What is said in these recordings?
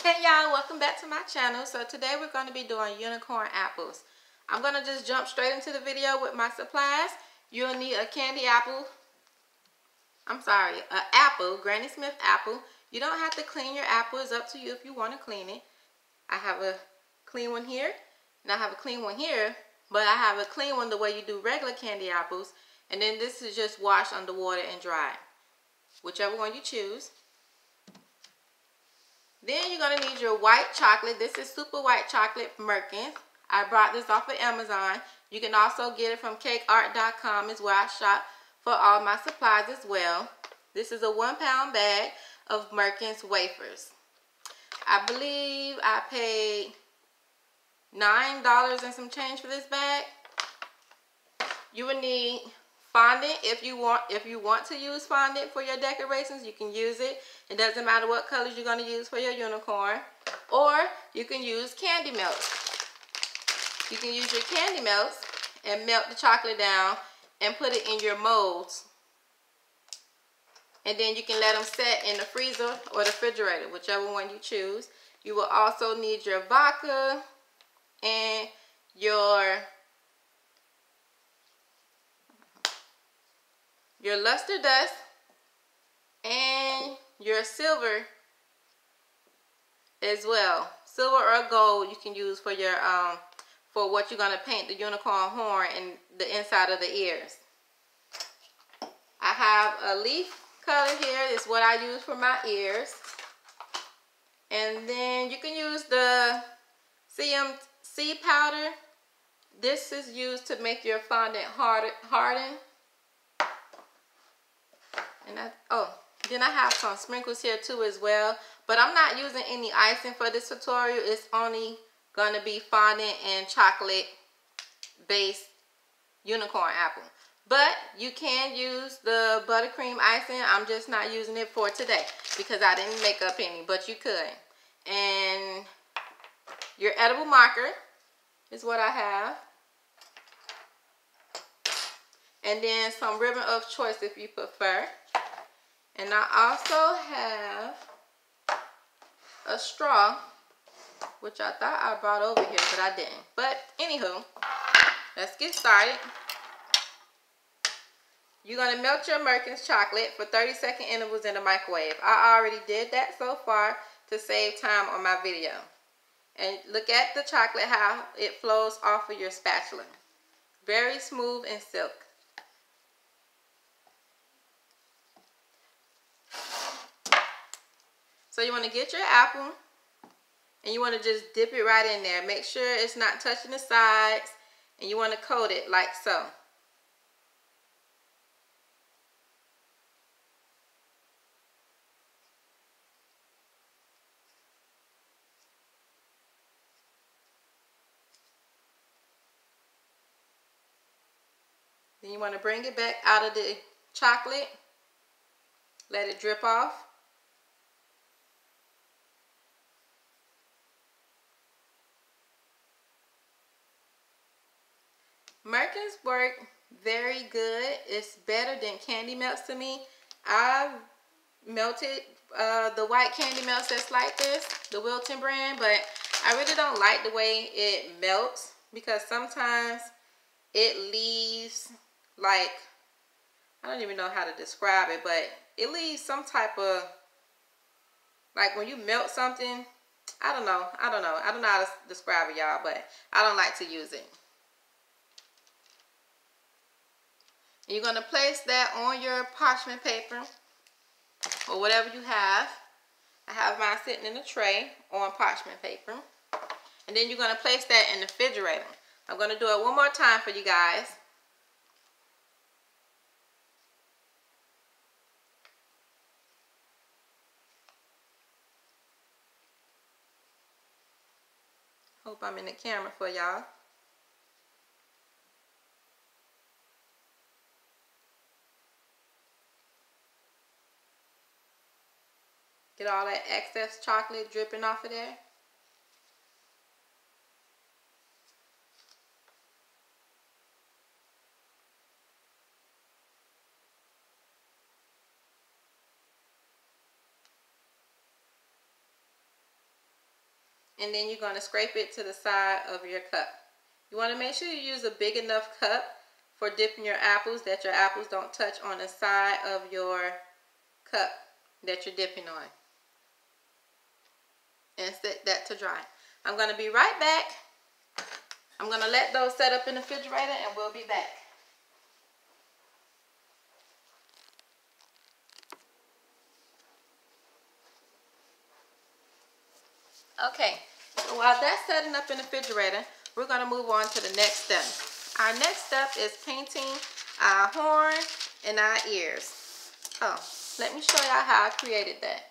Hey y'all, welcome back to my channel. So today we're going to be doing unicorn apples. I'm going to just jump straight into the video with my supplies. You'll need a candy apple. An apple, Granny Smith apple. You don't have to clean your apple. It's up to you if you want to clean it. I have a clean one here, and I have a clean one here. But I have a clean one the way you do regular candy apples. And then this is just washed under water and dried. Whichever one you choose. Then you're going to need your white chocolate. This is super white chocolate from Merkins. I brought this off of Amazon. You can also get it from cakeart.com is where I shop for all my supplies as well. This is a 1 pound bag of Merkins wafers. I believe I paid $9 and some change for this bag. You will need fondant if you want to use fondant for your decorations. You can use it. It doesn't matter what colors you're going to use for your unicorn. Or you can use candy melts. You can use your candy melts and melt the chocolate down and put it in your molds. And then you can let them set in the freezer or the refrigerator, whichever one you choose. You will also need your vodka and your luster dust and your silver as well. Silver or gold you can use for your for what you're gonna paint the unicorn horn and the inside of the ears. I have a leaf color here. It's what I use for my ears. And then you can use the CMC powder. This is used to make your fondant harden. And then I have some sprinkles here too as well. But I'm not using any icing for this tutorial. It's only going to be fondant and chocolate based unicorn apple. But you can use the buttercream icing. I'm just not using it for today because I didn't make up any, but you could. And your edible marker is what I have. And then some ribbon of choice if you prefer. And I also have a straw, which I thought I brought over here, but I didn't. But anywho, let's get started. You're going to melt your Merkins chocolate for 30-second intervals in the microwave. I already did that so far to save time on my video. And look at the chocolate, how it flows off of your spatula. Very smooth and silk. So you want to get your apple and you want to just dip it right in there. Make sure it's not touching the sides and you want to coat it like so. Then you want to bring it back out of the chocolate. Let it drip off. Merkins work very good. It's better than candy melts to me. I've melted the white candy melts that's like this, the Wilton brand, but I really don't like the way it melts because sometimes it leaves like, I don't even know how to describe it, but it leaves some type of, like when you melt something, I don't know how to describe it, y'all, but I don't like to use it. You're going to place that on your parchment paper or whatever you have. I have mine sitting in a tray on parchment paper. And then you're going to place that in the refrigerator. I'm going to do it one more time for you guys. Hope I'm in the camera for y'all. Get all that excess chocolate dripping off of there. and then you're going to scrape it to the side of your cup. You want to make sure you use a big enough cup for dipping your apples, that your apples don't touch on the side of your cup that you're dipping on. And set that to dry. I'm going to be right back. I'm going to let those set up in the refrigerator and we'll be back. Okay, so while that's setting up in the refrigerator, we're going to move on to the next step. Our next step is painting our horn and our ears. Oh, let me show y'all how I created that.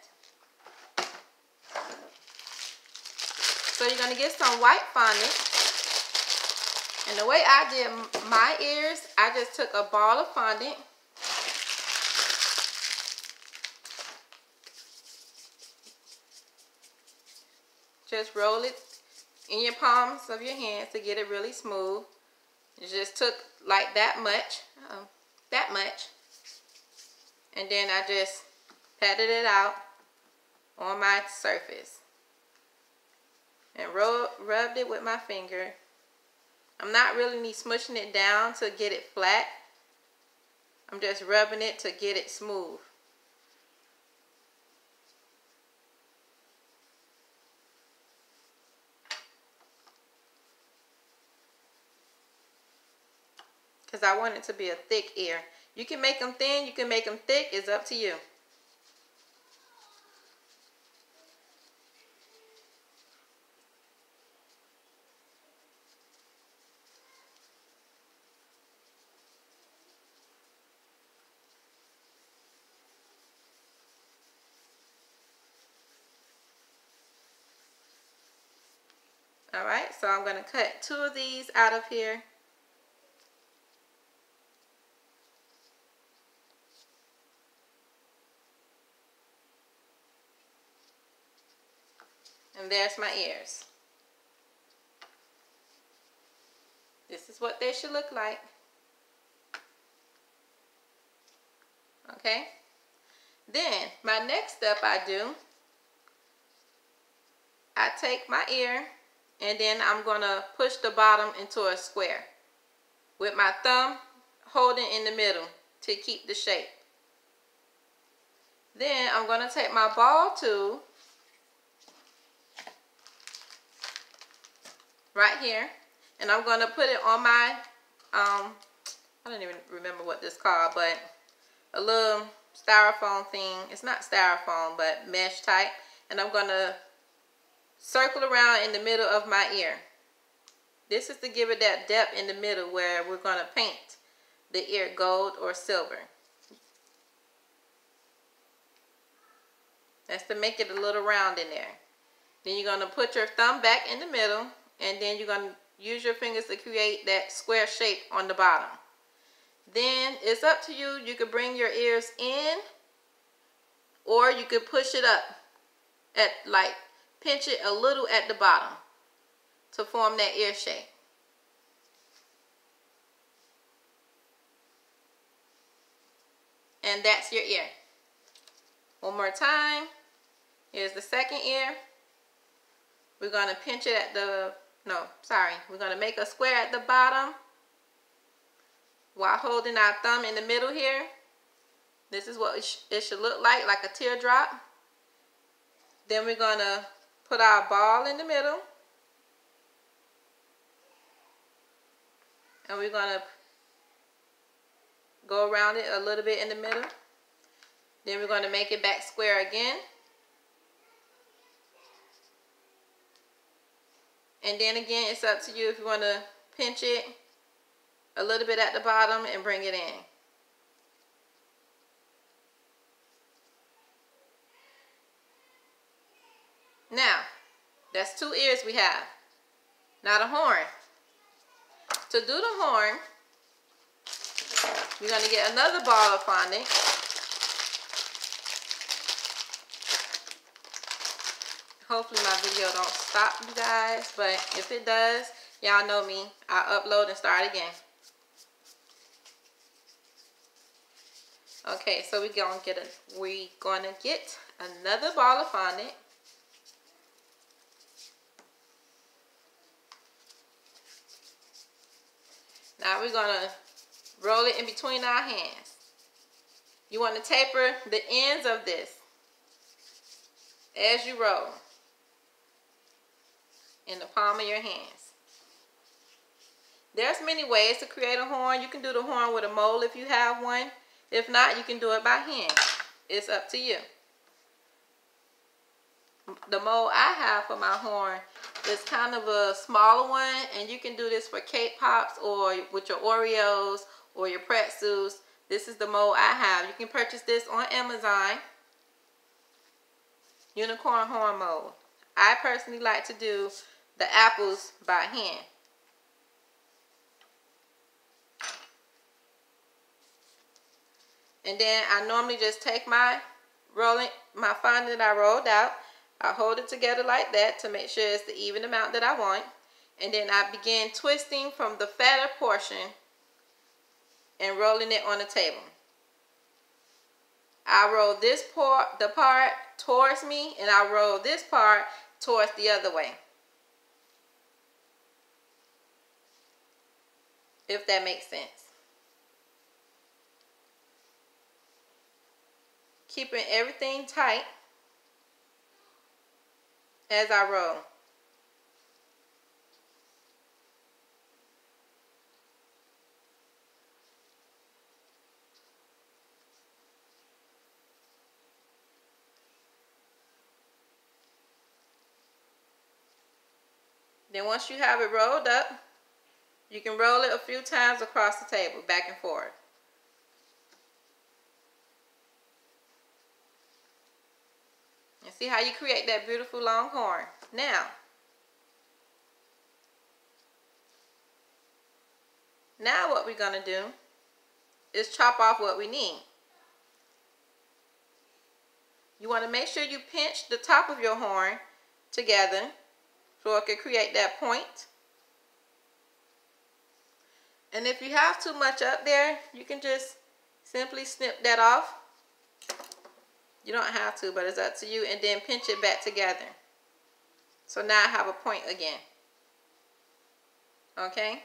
So you're going to get some white fondant. And the way I did my ears, I just took a ball of fondant. Just roll it in your palms of your hands to get it really smooth. It just took like that much. And then I just patted it out on my surface. And rubbed it with my finger. I'm not really smushing it down to get it flat. I'm just rubbing it to get it smooth. Because I want it to be a thick ear. You can make them thin, you can make them thick. It's up to you. Alright, so I'm going to cut 2 of these out of here. And there's my ears. This is what they should look like. Okay? Then, my next step I take my ear, and then I'm going to push the bottom into a square with my thumb holding in the middle to keep the shape. Then I'm going to take my ball tool right here, and I'm going to put it on my, I don't even remember what this is called, but a little styrofoam thing. It's not styrofoam, but mesh type. And I'm going to circle around in the middle of my ear. This is to give it that depth in the middle where we're going to paint the ear gold or silver. That's to make it a little round in there. Then you're going to put your thumb back in the middle, and then you're going to use your fingers to create that square shape on the bottom. Then it's up to you. You could bring your ears in, or you could push it up at, like, pinch it a little at the bottom to form that ear shape. And that's your ear. One more time. Here's the second ear. We're going to pinch it at the, we're going to make a square at the bottom while holding our thumb in the middle here. This is what it should look like a teardrop. Then we're going to put our ball in the middle. And we're going to go around it a little bit in the middle. Then we're going to make it back square again. And then again, it's up to you if you want to pinch it a little bit at the bottom and bring it in. Now, that's 2 ears we have. Now the horn. To do the horn, you're going to get another ball of fondant. Hopefully my video don't stop, you guys, but if it does, y'all know me. I'll upload and start again. Okay, so we're gonna get another ball of fondant. Now we're going to roll it in between our hands. You want to taper the ends of this as you roll in the palm of your hands. There's many ways to create a horn. You can do the horn with a mold if you have one. If not, you can do it by hand. It's up to you. The mold I have for my horn is kind of a smaller one, and you can do this for cake pops or with your Oreos or your pretzels. This is the mold I have. You can purchase this on Amazon. Unicorn horn mold. I personally like to do the apples by hand. And then I normally just take my fondant that I rolled out. I hold it together like that to make sure it's the even amount that I want. And then I begin twisting from the fatter portion and rolling it on the table. I roll this part towards me, and I roll this part towards the other way. If that makes sense. Keeping everything tight as I roll. Then once you have it rolled up, you can roll it a few times across the table, back and forth. And see how you create that beautiful long horn. Now what we're going to do is chop off what we need. You want to make sure you pinch the top of your horn together so it can create that point. And if you have too much up there, you can just simply snip that off. You don't have to, but it's up to you. And then pinch it back together. So now I have a point again. Okay?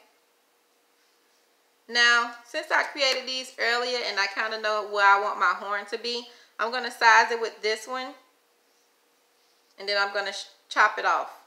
Now, since I created these earlier and I kind of know where I want my horn to be, I'm going to size it with this one. And then I'm going to chop it off.